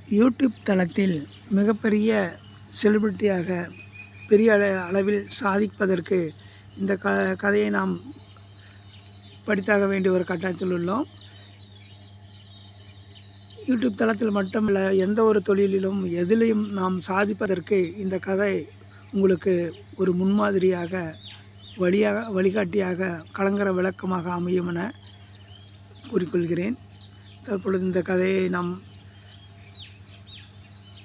YouTube தளத்தில் மிகப்பெரிய செலிபிரிட்டியாக பெரிய அளவில் சாதிப்பதற்கு இந்த கதையை நாம் படித்தாக வேண்டிய ஒரு கட்டாயத்தில் உள்ளோம். யூடியூப் தளத்தில் மட்டுமல்ல, எந்த ஒரு தொழிலிலும் எதிலையும் நாம் சாதிப்பதற்கு இந்த கதை உங்களுக்கு ஒரு முன்மாதிரியாக வழிகாட்டியாக கலங்கர விளக்கமாக அமையும் என கூறிக்கொள்கிறேன். தற்பொழுது இந்த கதையை நாம்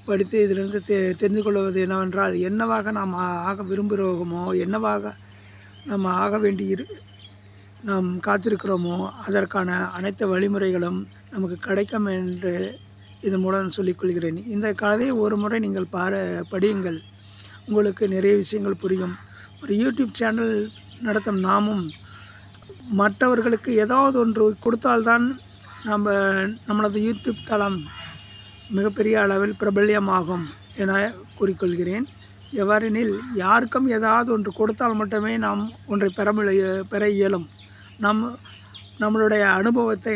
படித்து இதிலிருந்து தெரிந்து கொள்வது என்னவென்றால், என்னவாக நாம் ஆக விரும்புகிறோமோ, என்னவாக நாம் ஆக வேண்டி நாம் காத்திருக்கிறோமோ, அதற்கான அனைத்து வழிமுறைகளும் நமக்கு கிடைக்கும் என்று இதன் மூலம் சொல்லிக்கொள்கிறேன். இந்த கதையை ஒரு முறை நீங்கள் படியுங்கள், உங்களுக்கு நிறைய விஷயங்கள் புரியும். ஒரு யூடியூப் சேனல் நடத்தும் நாமும் மற்றவர்களுக்கு ஏதாவது ஒன்று கொடுத்தால்தான் நம்மளது யூடியூப் தளம் மிகப்பெரிய அளவில் பிரபல்யமாகும் என கூறிக்கொள்கிறேன். எவ்வாறெனில், யாருக்கும் ஏதாவது ஒன்று கொடுத்தால் மட்டுமே நாம் ஒன்றை பெற இயலும். நம்மளுடைய அனுபவத்தை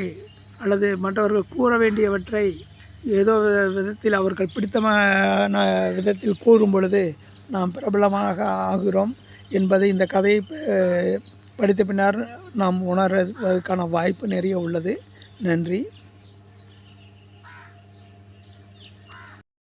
அல்லது மற்றவர்கள் கூற வேண்டியவற்றை ஏதோ விதத்தில் அவர்கள் பிடித்தமான விதத்தில் கூறும் பொழுது நாம் பிரபலமாக ஆகிறோம் என்பதை இந்த கதையை படித்த பின்னர் நாம் உணர்வதற்கான வாய்ப்பு நிறைய உள்ளது. நன்றி.